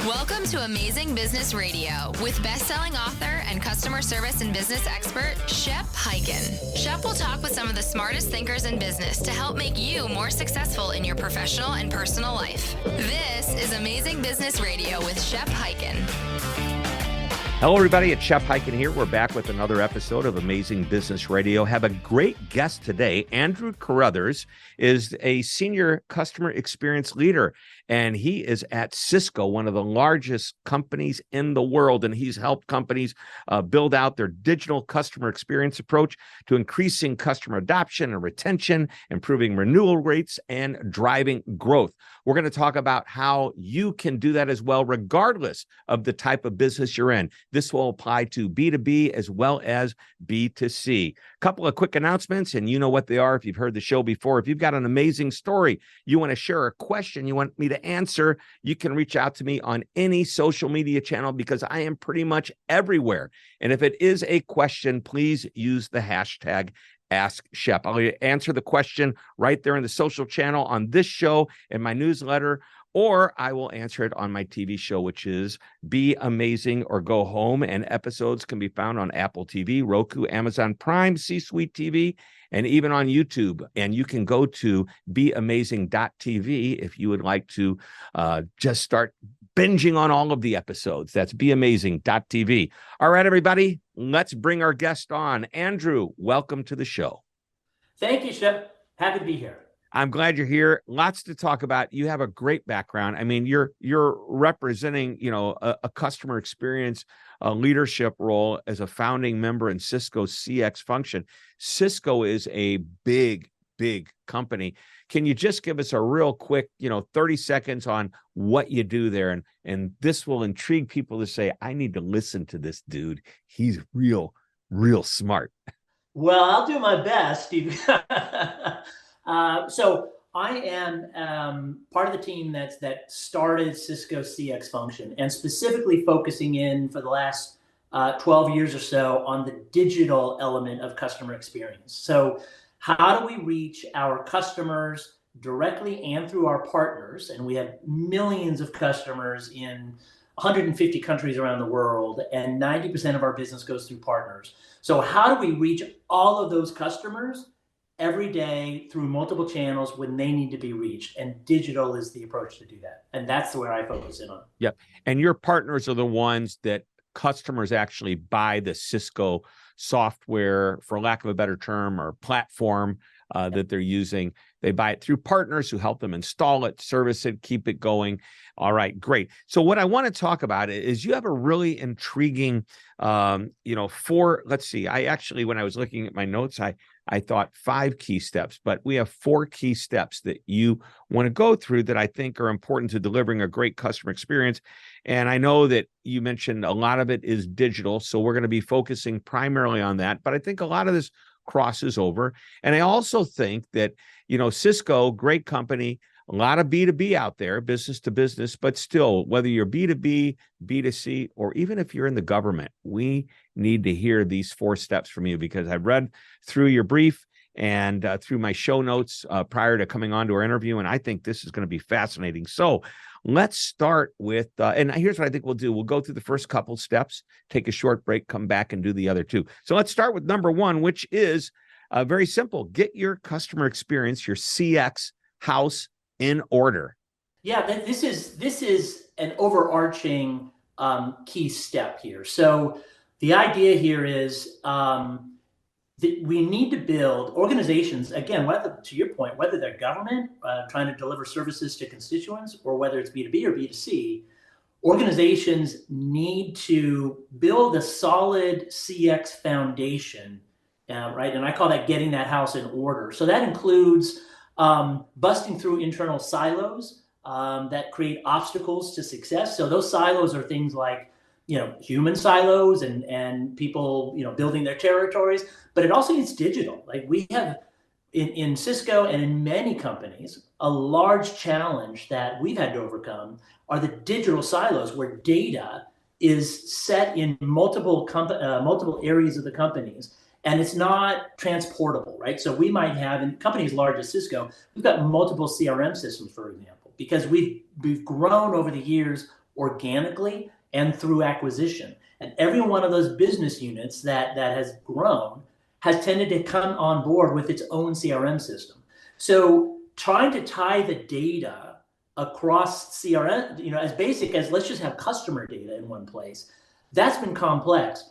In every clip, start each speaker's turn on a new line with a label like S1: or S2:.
S1: Welcome to Amazing Business Radio with best-selling author and customer service and business expert, Shep Hyken. Shep will talk with some of the smartest thinkers in business to help make you more successful in your professional and personal life. This is Amazing Business Radio with Shep Hyken.
S2: Hello, everybody. It's Shep Hyken here. We're back with another episode of Amazing Business Radio. Have a great guest today. Andrew Carothers is a senior customer experience leader, and he is at Cisco, one of the largest companies in the world, and he's helped companies build out their digital customer experience approach to increasing customer adoption and retention, improving renewal rates, and driving growth. We're going to talk about how you can do that as well, regardless of the type of business you're in. This will apply to B2B as well as B2C. A couple of quick announcements, and you know what they are if you've heard the show before. If you've got an amazing story, you want to share a question you want me to answer, you can reach out to me on any social media channel because I am pretty much everywhere. And if it is a question, please use the hashtag Ask Shep. I'll answer the question right there in the social channel on this show and my newsletter, or I will answer it on my TV show, which is Be Amazing or Go Home. And episodes can be found on Apple TV, Roku, Amazon Prime, C-Suite TV, and even on YouTube. And you can go to beamazing.tv if you would like to just start binging on all of the episodes. That's beamazing.tv. All right, everybody, let's bring our guest on. Andrew, welcome to the show.
S3: Thank you, Shep. Happy to be here.
S2: I'm glad you're here. Lots to talk about. You have a great background. I mean, you're representing, a customer experience, a leadership role as a founding member in Cisco's CX function. Cisco is a big company. Can you just give us a real quick, 30 seconds on what you do there? And this will intrigue people to say, I need to listen to this dude. He's real smart.
S3: Well, I'll do my best, Steve. So I am part of the team that started Cisco CX function and specifically focusing in for the last 12 years or so on the digital element of customer experience. So how do we reach our customers directly and through our partners? And we have millions of customers in 150 countries around the world, and 90% of our business goes through partners. So how do we reach all of those customers every day through multiple channels when they need to be reached? And digital is the approach to do that. And that's where I focus in on.
S2: Yep. And your partners are the ones that customers actually buy the Cisco software, for lack of a better term, or platform that they're using. They buy it through partners who help them install it, service it, keep it going. All right, great. So what I want to talk about is you have a really intriguing, let's see, when I was looking at my notes, I thought 5 key steps, but we have 4 key steps that you want to go through that I think are important to delivering a great customer experience. And I know that you mentioned a lot of it is digital, so we're going to be focusing primarily on that. But I think a lot of this crosses over. And I also think that, Cisco, great company, a lot of B2B out there, business to business, but still, whether you're B2B, B2C, or even if you're in the government, we need to hear these 4 steps from you because I've read through your brief and through my show notes prior to coming on to our interview, and I think this is going to be fascinating. So let's start with, and here's what I think we'll do. We'll go through the first couple steps, take a short break, come back and do the other 2. So let's start with number 1, which is very simple. Get your customer experience, your CX house in order.
S3: Yeah, this is an overarching key step here. So the idea here is that we need to build organizations, again, whether, to your point, whether they're government trying to deliver services to constituents or whether it's B2B or B2C, organizations need to build a solid CX foundation, right? And I call that getting that house in order. So that includes busting through internal silos that create obstacles to success. So those silos are things like, human silos and people, building their territories, but it also needs digital. Like we have in Cisco and in many companies, a large challenge that we've had to overcome are the digital silos where data is set in multiple areas of the companies. And it's not transportable, right? So we might have, in companies large as Cisco, we've got multiple CRM systems, for example, because we've grown over the years organically and through acquisition. And every one of those business units that has grown has tended to come on board with its own CRM system. So trying to tie the data across CRM, as basic as let's just have customer data in one place, that's been complex.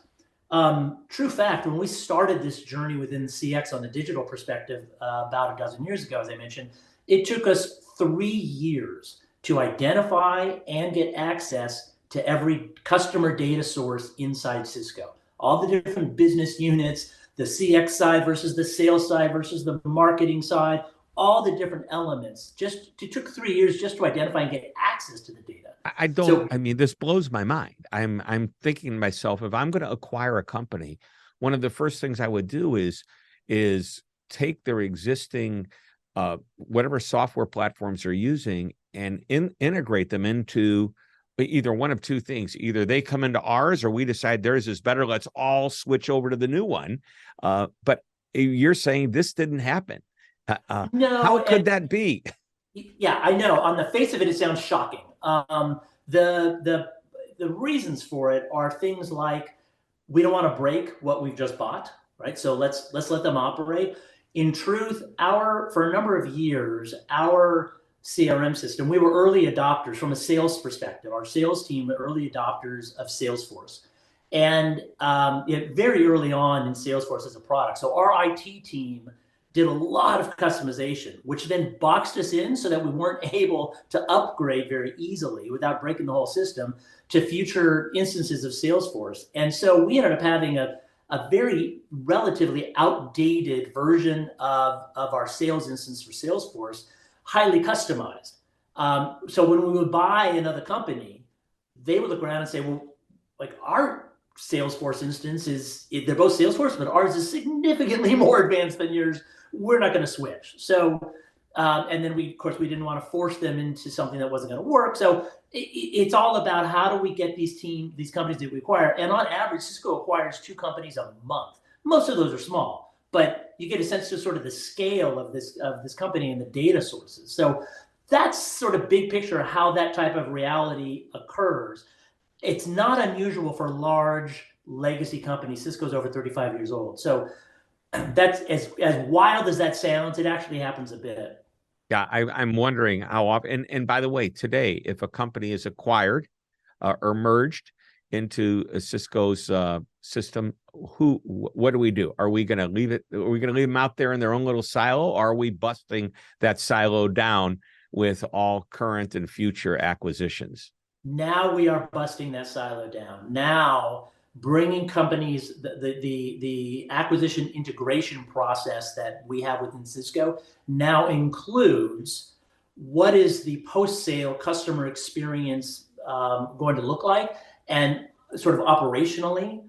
S3: True fact, when we started this journey within CX on the digital perspective about a dozen years ago, as I mentioned, it took us 3 years to identify and get access to every customer data source inside Cisco. All the different business units, the CX side versus the sales side versus the marketing side, all the different elements. It took 3 years just to identify and get access to the data.
S2: I mean, this blows my mind. I'm thinking to myself, if I'm going to acquire a company, one of the first things I would do is take their existing whatever software platforms they're using and integrate them into either one of two things. Either they come into ours or we decide theirs is better. Let's all switch over to the new one. But you're saying this didn't happen.
S3: No.
S2: How could that be?
S3: Yeah, I know. On the face of it, it sounds shocking. The reasons for it are things like we don't want to break what we've just bought, right? So let's let them operate. In truth, for a number of years, our CRM system, we were early adopters from a sales perspective. Our sales team were early adopters of Salesforce. And very early on in Salesforce as a product. So our IT team did a lot of customization, which then boxed us in so that we weren't able to upgrade very easily without breaking the whole system to future instances of Salesforce. And so we ended up having a very relatively outdated version of our sales instance for Salesforce, highly customized. So when we would buy another company, they would look around and say, well, like our Salesforce instance they're both Salesforce, but ours is significantly more advanced than yours. We're not going to switch. So, and then we didn't want to force them into something that wasn't going to work. So it's all about how do we get these companies that we acquire. And on average, Cisco acquires 2 companies a month. Most of those are small, but you get a sense of sort of the scale of this company and the data sources. So that's sort of big picture of how that type of reality occurs. It's not unusual for large legacy companies. Cisco's over 35 years old. So that's as wild as that sounds, it actually happens a bit.
S2: Yeah, I'm wondering how often. And by the way, today, if a company is acquired or merged into a Cisco's system, what do we do? Are we going to leave it? Are we going to leave them out there in their own little silo? Or are we busting that silo down with all current and future acquisitions?
S3: Now we are busting that silo down. Now bringing companies, the acquisition integration process that we have within Cisco now includes what is the post-sale customer experience going to look like, and sort of operationally,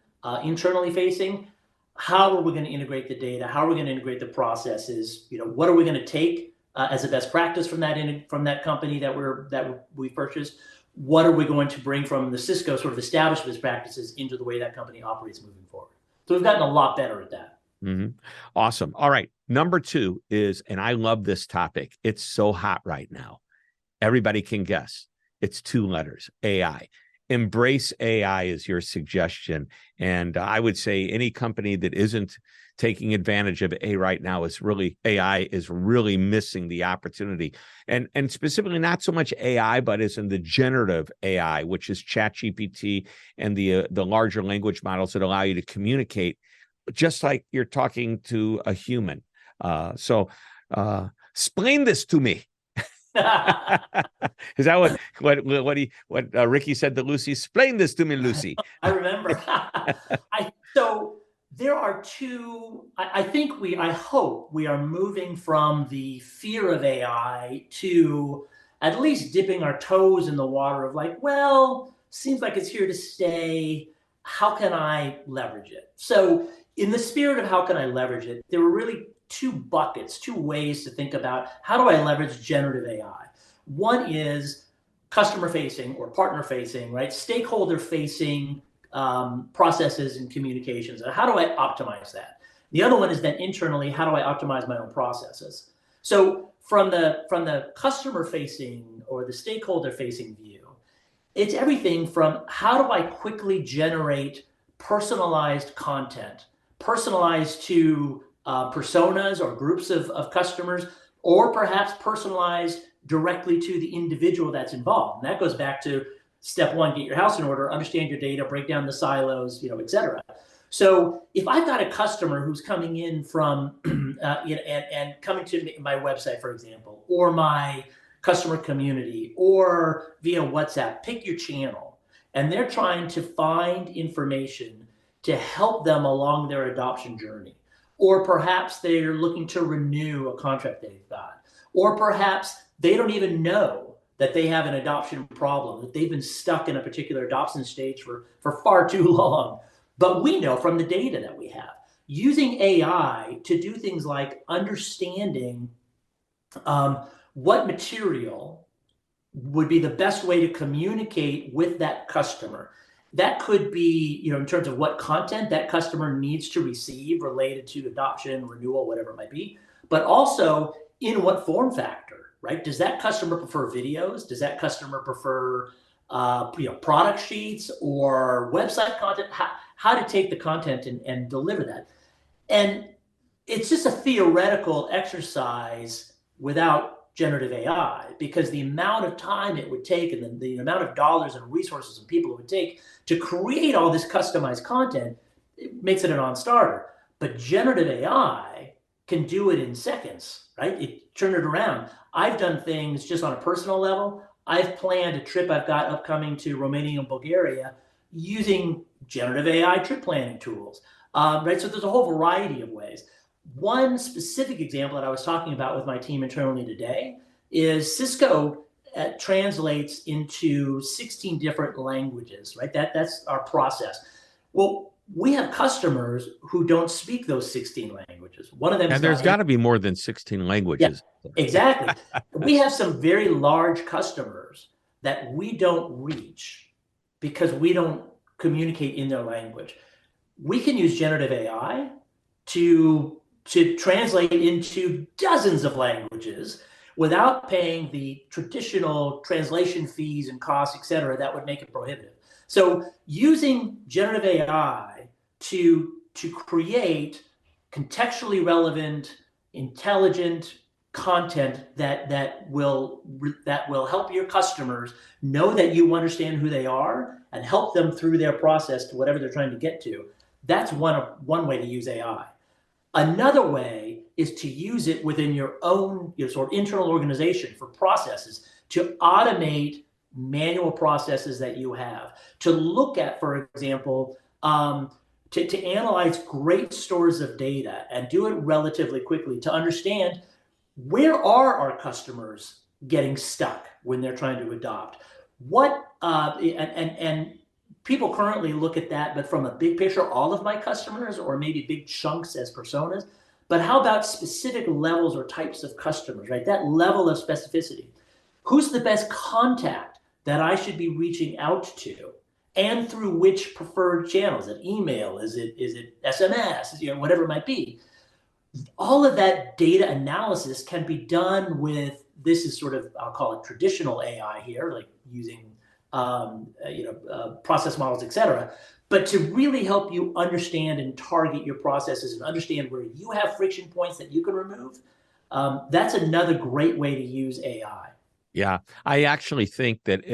S3: internally facing, how are we going to integrate the data? How are we going to integrate the processes? What are we going to take as a best practice from that company that we purchased? What are we going to bring from the Cisco sort of established best practices into the way that company operates moving forward? So we've gotten a lot better at that.
S2: Mm-hmm. Awesome. All right. Number 2 is, and I love this topic, it's so hot right now. Everybody can guess. It's 2 letters, AI. Embrace AI is your suggestion. And I would say any company that isn't taking advantage of AI right now is really missing the opportunity. And specifically not so much AI, but it's in the generative AI, which is ChatGPT and the larger language models that allow you to communicate just like you're talking to a human. So explain this to me. Is that what Ricky said to Lucy? Explain this to me, Lucy.
S3: I remember. So there are 2. I hope we are moving from the fear of AI to at least dipping our toes in the water of like, well, seems like it's here to stay. How can I leverage it? So in the spirit of how can I leverage it, there were really 2 buckets, 2 ways to think about how do I leverage generative AI. One is customer facing or partner facing, right? Stakeholder facing processes and communications. And how do I optimize that? The other one is then internally, how do I optimize my own processes? So from the customer facing or the stakeholder facing view, It's everything from how do I quickly generate personalized content, personalized to personas or groups of customers, or perhaps personalized directly to the individual that's involved. And that goes back to step one: get your house in order, understand your data, break down the silos, et cetera. So if I've got a customer who's coming in from and coming to my website, for example, or my customer community, or via WhatsApp, pick your channel, and they're trying to find information to help them along their adoption journey, or perhaps they're looking to renew a contract they've got, or perhaps they don't even know that they have an adoption problem, that they've been stuck in a particular adoption stage for far too long. But we know from the data that we have, using AI to do things like understanding what material would be the best way to communicate with that customer. That could be, in terms of what content that customer needs to receive related to adoption, renewal, whatever it might be, but also in what form factor, right? Does that customer prefer videos? Does that customer prefer product sheets or website content? How to take the content and deliver that. And it's just a theoretical exercise without generative AI, because the amount of time it would take and the amount of dollars and resources and people it would take to create all this customized content, it makes it a non-starter. But generative AI can do it in seconds, right? It turn it around. I've done things just on a personal level. I've planned a trip I've got upcoming to Romania and Bulgaria using generative AI trip planning tools, right? So there's a whole variety of ways. One specific example that I was talking about with my team internally today is Cisco translates into 16 different languages, right? That's our process. Well, we have customers who don't speak those 16 languages. One of them,
S2: and there's got to be more than 16 languages.
S3: Yeah, exactly. We have some very large customers that we don't reach because we don't communicate in their language. We can use generative AI to translate into dozens of languages without paying the traditional translation fees and costs, et cetera, that would make it prohibitive. So using generative AI to create contextually relevant, intelligent content that will help your customers know that you understand who they are and help them through their process to whatever they're trying to get to. That's one way to use AI. Another way is to use it within your own sort of internal organization for processes, to automate manual processes that you have, to look at, for example, to analyze great stores of data and do it relatively quickly, to understand where are our customers getting stuck when they're trying to adopt. And people currently look at that, but from a big picture, all of my customers, or maybe big chunks as personas. But how about specific levels or types of customers, right? That level of specificity. Who's the best contact that I should be reaching out to, and through which preferred channels? Is it email? Is it SMS? Whatever it might be. All of that data analysis can be done with, this is sort of, I'll call it traditional AI here, like using process models, et cetera, but to really help you understand and target your processes and understand where you have friction points that you can remove. That's another great way to use AI.
S2: Yeah, I actually think that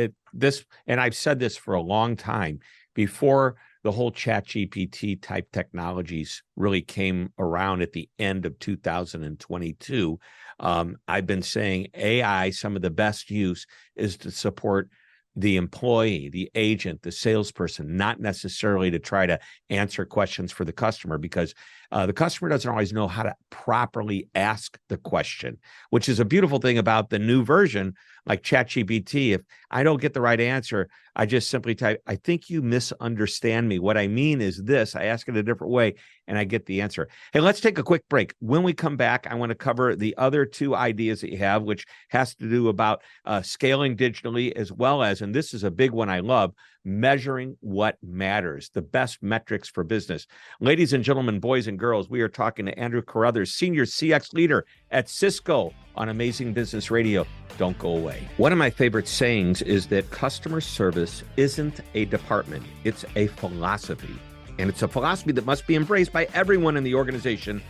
S2: and I've said this for a long time, before the whole ChatGPT type technologies really came around at the end of 2022. I've been saying AI, some of the best use is to support the employee, the agent, the salesperson, not necessarily to try to answer questions for the customer, because the customer doesn't always know how to properly ask the question, which is a beautiful thing about the new version, like ChatGPT. If I don't get the right answer, I just simply type, I think you misunderstand me. What I mean is this. I ask it a different way and I get the answer. Hey, let's take a quick break. When we come back, I want to cover the other two ideas that you have, which has to do about scaling digitally as well as and this is a big one I love, measuring what matters, the best metrics for business. Ladies and gentlemen, boys and girls, we are talking to Andrew Carothers, Senior CX Leader at Cisco on Amazing Business Radio. Don't go away. One of my favorite sayings is that customer service isn't a department, it's a philosophy. And it's a philosophy that must be embraced by everyone in the organization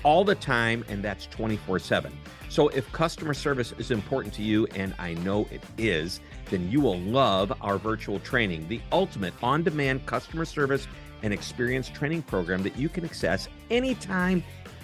S2: all the time, and that's 24/7. So if customer service is important to you, and I know it is, then you will love our virtual training, the ultimate on-demand customer service and experience training program that you can access anytime,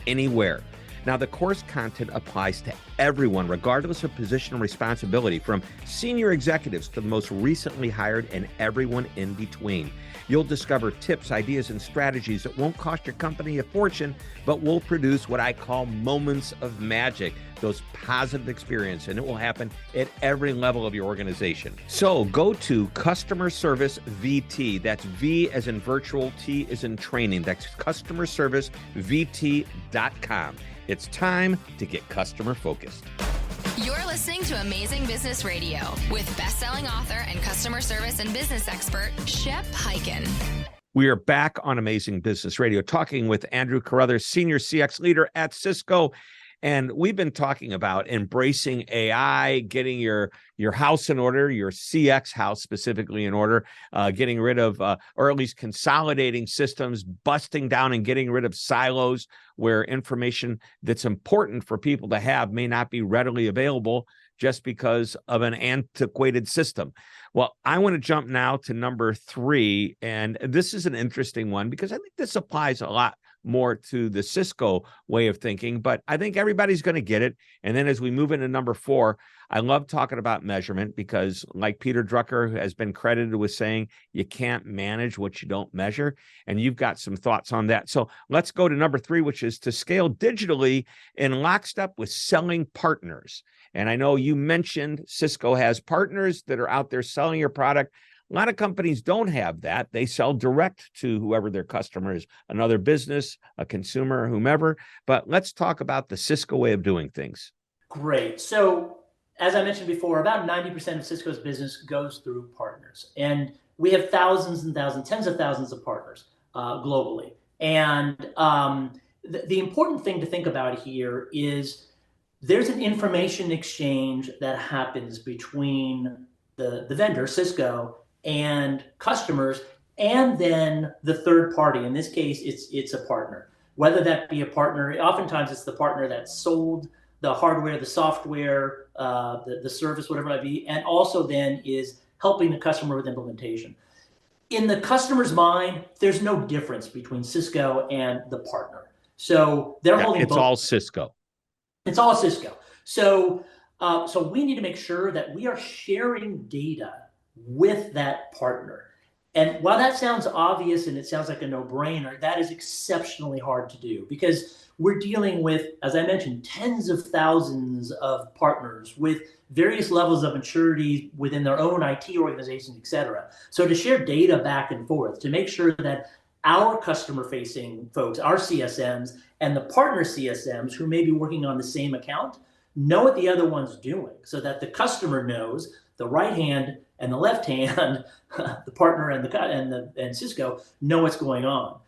S2: anywhere. Now, the course content applies to everyone, regardless of position and responsibility, from senior executives to the most recently hired and everyone in between. You'll discover tips, ideas, and strategies that won't cost your company a fortune, but will produce what I call moments of magic, those positive experiences, and it will happen at every level of your organization. So go to Customer Service VT. That's V as in virtual, T as in training. That's customerservicevt.com. It's time to get customer focused.
S1: You're listening to Amazing Business Radio with best-selling author and customer service and business expert, Shep Hyken.
S2: We are back on Amazing Business Radio talking with Andrew Carothers, Senior CX Leader at Cisco. And we've been talking about embracing AI, getting your house in order, your CX house specifically in order, getting rid of, or at least consolidating systems, busting down and getting rid of silos where information that's important for people to have may not be readily available just because of an antiquated system. Well, I want to jump now to number 3. And this is an interesting one because I think this applies a lot more to the Cisco way of thinking, but I think everybody's going to get it. And then as we move into number 4, I love talking about measurement because, like Peter Drucker has been credited with saying, you can't manage what you don't measure. And you've got some thoughts on that. So let's go to number 3, which is to scale digitally in lockstep with selling partners. And I know you mentioned Cisco has partners that are out there selling your product. A lot of companies don't have that. They sell direct to whoever their customer is, another business, a consumer, whomever. But let's talk about the Cisco way of doing things.
S3: Great. So as I mentioned before, about 90% of Cisco's business goes through partners. And we have thousands and thousands, tens of thousands of partners globally. And the important thing to think about here is there's an information exchange that happens between the vendor, Cisco, and customers, and then the third party. In this case, it's a partner. Whether that be a partner, oftentimes it's the partner that sold the hardware, the software, the service, whatever it might be, and also then is helping the customer with implementation. In the customer's mind, there's no difference between Cisco and the partner. So they're holding both.
S2: It's all Cisco.
S3: It's all Cisco. So we need to make sure that we are sharing data with that partner. And while that sounds obvious and it sounds like a no-brainer, that is exceptionally hard to do because we're dealing with, as I mentioned, tens of thousands of partners with various levels of maturity within their own IT organizations, et cetera. So to share data back and forth, to make sure that our customer-facing folks, our CSMs, and the partner CSMs who may be working on the same account know what the other one's doing so that the customer knows the right hand and the left hand, the partner and Cisco know what's going on.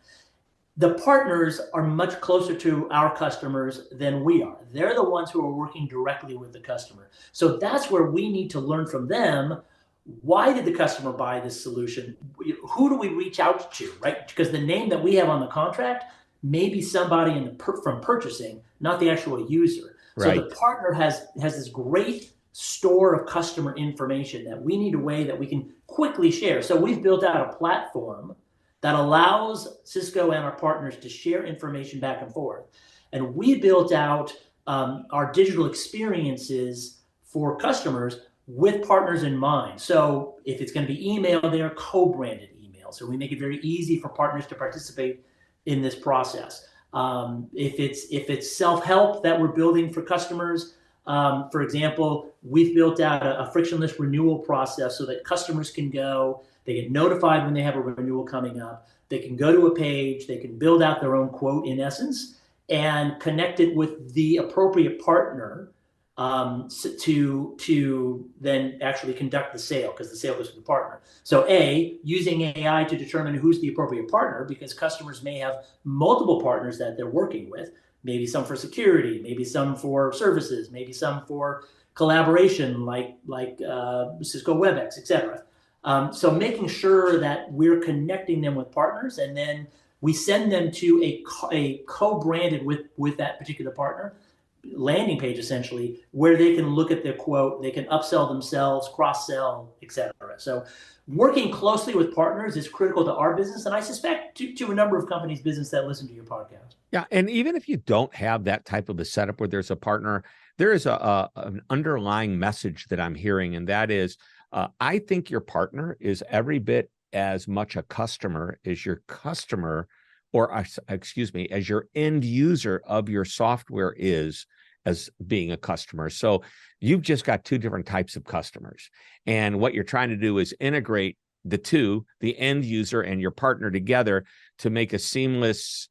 S3: The partners are much closer to our customers than we are. They're the ones who are working directly with the customer. So that's where we need to learn from them. Why did the customer buy this solution? Who do we reach out to, right? Because the name that we have on the contract may be somebody from purchasing, not the actual user. Right. So the partner has this great store of customer information that we need a way that we can quickly share. So we've built out a platform that allows Cisco and our partners to share information back and forth. And we built out our digital experiences for customers with partners in mind. So if it's going to be email, they are co-branded email. So we make it very easy for partners to participate in this process. If it's self-help that we're building for customers, for example, we've built out a frictionless renewal process so that customers can go, they get notified when they have a renewal coming up, they can go to a page, they can build out their own quote in essence, and connect it with the appropriate partner to then actually conduct the sale, because the sale goes to the partner. So using AI to determine who's the appropriate partner, because customers may have multiple partners that they're working with, maybe some for security, maybe some for services, maybe some for collaboration like Cisco WebEx, etc. So making sure that we're connecting them with partners, and then we send them to a co-branded with that particular partner landing page, essentially, where they can look at their quote, they can upsell themselves, cross-sell, etc. So working closely with partners is critical to our business, and I suspect to a number of companies' business that listen to your podcast.
S2: Yeah, and even if you don't have that type of a setup where there's a partner, there is an underlying message that I'm hearing, and that is, I think your partner is every bit as much a customer as your customer, or excuse me, as your end user of your software is as being a customer. So you've just got two different types of customers. And what you're trying to do is integrate the two, the end user and your partner, together to make a seamless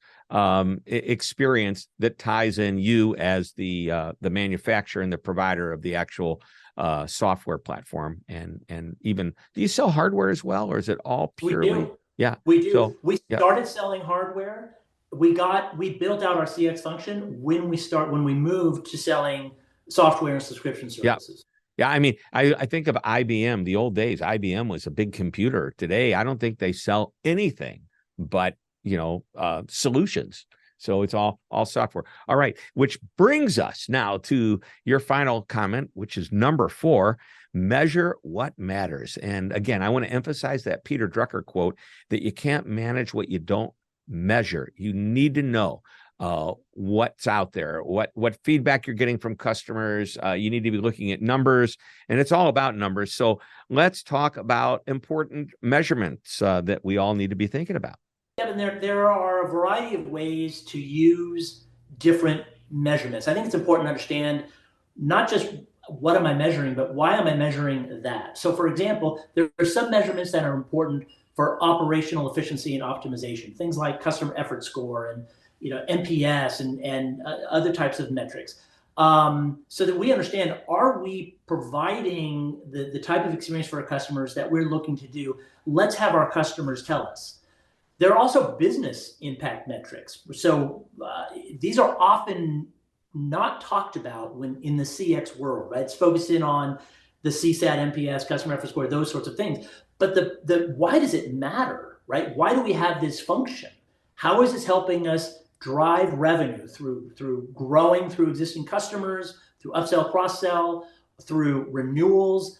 S2: experience that ties in you as the manufacturer and the provider of the actual software platform. And even, do you sell hardware as well, or is it all purely?
S3: We do.
S2: Yeah,
S3: we do.
S2: So,
S3: we started selling hardware. We built out our CX function when we moved to selling software and subscription services.
S2: Yeah. I mean, I think of IBM, the old days. IBM was a big computer. Today, I don't think they sell anything but, solutions. So it's all software. All right. Which brings us now to your final comment, which is number 4, measure what matters. And again, I want to emphasize that Peter Drucker quote that you can't manage what you don't measure. You need to know what's out there, what feedback you're getting from customers. You need to be looking at numbers, and it's all about numbers. So let's talk about important measurements that we all need to be thinking about.
S3: Yeah, and there are a variety of ways to use different measurements. I think it's important to understand not just what am I measuring, but why am I measuring that? So for example, there are some measurements that are important for operational efficiency and optimization, things like customer effort score and NPS and other types of metrics, so that we understand, are we providing the type of experience for our customers that we're looking to do? Let's have our customers tell us. There are also business impact metrics. So these are often not talked about when in the CX world, right? It's focused in on the CSAT, NPS, customer effort score, those sorts of things. But the why does it matter, right? Why do we have this function? How is this helping us drive revenue through growing through existing customers, through upsell, cross-sell, through renewals,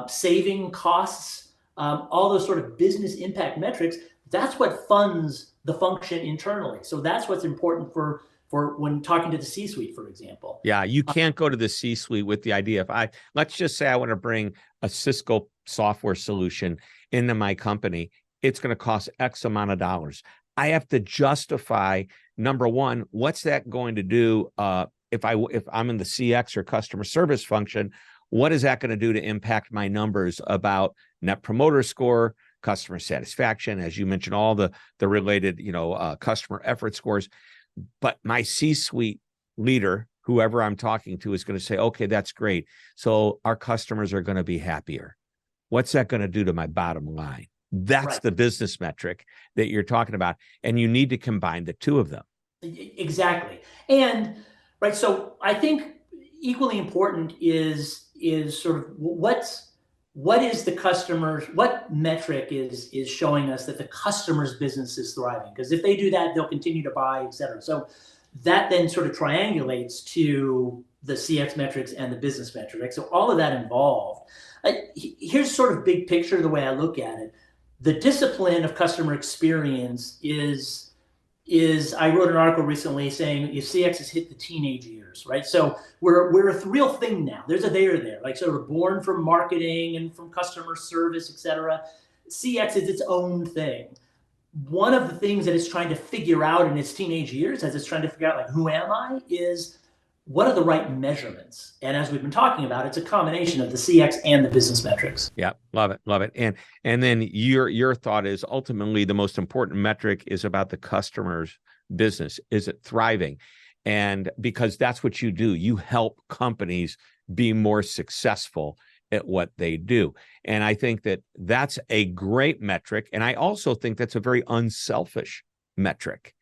S3: saving costs, all those sort of business impact metrics? That's what funds the function internally. So that's what's important for when talking to the C-suite, for example.
S2: Yeah, you can't go to the C-suite with the idea, let's just say I want to bring a Cisco software solution into my company. It's going to cost X amount of dollars. I have to justify, number one, what's that going to do if I'm in the CX or customer service function? What is that going to do to impact my numbers about net promoter score, customer satisfaction, as you mentioned, all the related customer effort scores? But my C-suite leader, whoever I'm talking to, is going to say, okay, that's great. So our customers are going to be happier. What's that going to do to my bottom line? That's right. The business metric that you're talking about. And you need to combine the two of them.
S3: Exactly. And right. So I think equally important is sort of what is the customer's, what metric is showing us that the customer's business is thriving? Because if they do that, they'll continue to buy, et cetera. So that then sort of triangulates to the CX metrics and the business metrics. So all of that involved. Here's sort of big picture, the way I look at it. The discipline of customer experience is I wrote an article recently saying if CX has hit the teenage years, right? So we're a real thing now. There's a there, like sort of born from marketing and from customer service, et cetera. CX is its own thing. One of the things that it's trying to figure out in its teenage years, as it's trying to figure out, like, who am I, is what are the right measurements? And as we've been talking about, it's a combination of the CX and the business metrics.
S2: Yeah, love it. And then your thought is ultimately the most important metric is about the customer's business. Is it thriving? And because that's what you do, you help companies be more successful at what they do. And I think that that's a great metric. And I also think that's a very unselfish metric.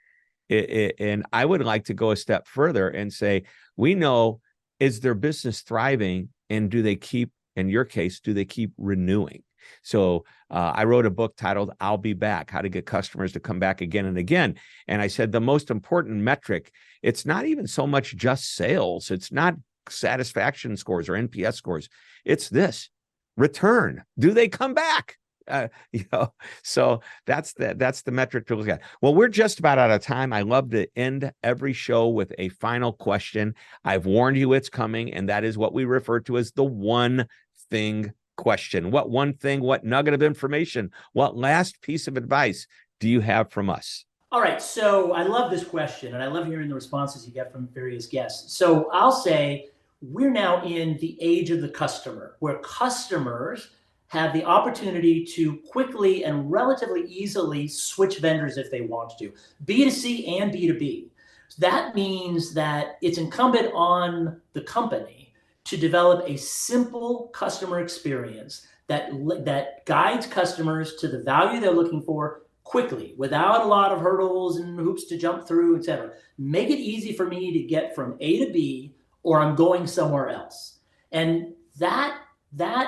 S2: And I would like to go a step further and say, we know, is their business thriving? And do they keep, in your case, do they keep renewing? So I wrote a book titled I'll Be Back, How to Get Customers to Come Back Again and Again. And I said the most important metric, it's not even so much just sales. It's not satisfaction scores or NPS scores. It's this: return. Do they come back? So that's the metric to look at. Well, we're just about out of time. I love to end every show with a final question. I've warned you it's coming, and that is what we refer to as the one thing question. What one thing, what nugget of information, what last piece of advice do you have from us?
S3: All right. So I love this question, and I love hearing the responses you get from various guests. So I'll say we're now in the age of the customer, where customers have the opportunity to quickly and relatively easily switch vendors if they want to, B2C and B2B. That means that it's incumbent on the company to develop a simple customer experience that guides customers to the value they're looking for quickly, without a lot of hurdles and hoops to jump through, et cetera. Make it easy for me to get from A to B, or I'm going somewhere else. And that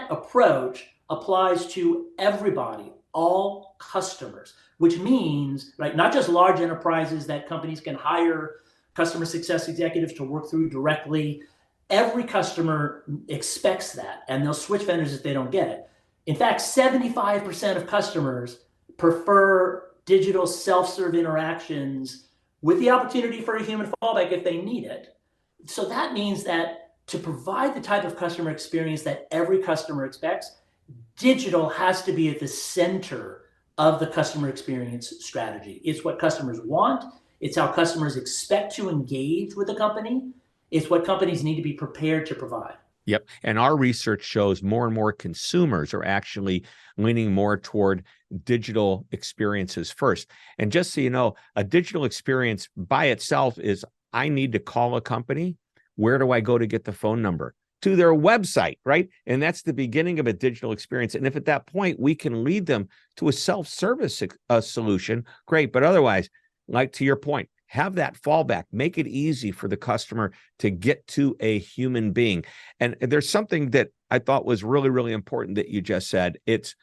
S3: approach applies to everybody, all customers, which means, right, not just large enterprises that companies can hire customer success executives to work through directly. Every customer expects that, and they'll switch vendors if they don't get it. In fact, 75% of customers prefer digital self-serve interactions with the opportunity for a human fallback if they need it. So that means that to provide the type of customer experience that every customer expects, digital has to be at the center of the customer experience strategy. It's what customers want. It's how customers expect to engage with the company. It's what companies need to be prepared to provide.
S2: Yep. And our research shows more and more consumers are actually leaning more toward digital experiences first. And just so you know, a digital experience by itself is, I need to call a company. Where do I go to get the phone number? To their website, right? And that's the beginning of a digital experience. And if at that point we can lead them to a self-service solution, great. But otherwise, like to your point, have that fallback. Make it easy for the customer to get to a human being. And there's something that I thought was really, really important that you just said. It's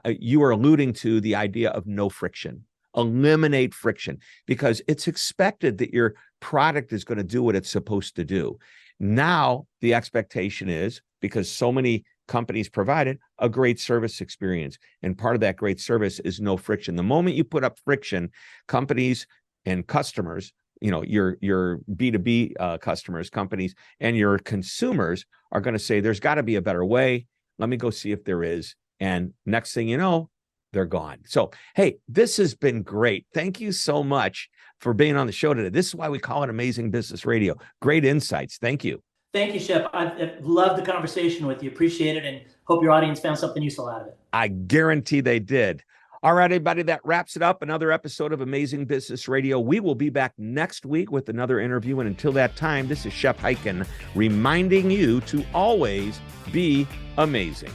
S2: you are alluding to the idea of no friction. Eliminate friction, because it's expected that your product is going to do what it's supposed to do. Now, the expectation is, because so many companies provide it, a great service experience. And part of that great service is no friction. The moment you put up friction, companies and customers, your B2B customers, companies, and your consumers are going to say, there's got to be a better way. Let me go see if there is. And next thing you know, they're gone. So, hey, this has been great. Thank you so much for being on the show today. This is why we call it Amazing Business Radio. Great insights. Thank you.
S3: Thank you, Shep. I loved the conversation with you. Appreciate it, and hope your audience found something useful out of it.
S2: I guarantee they did. All right, everybody, that wraps it up. Another episode of Amazing Business Radio. We will be back next week with another interview. And until that time, this is Shep Hyken reminding you to always be amazing.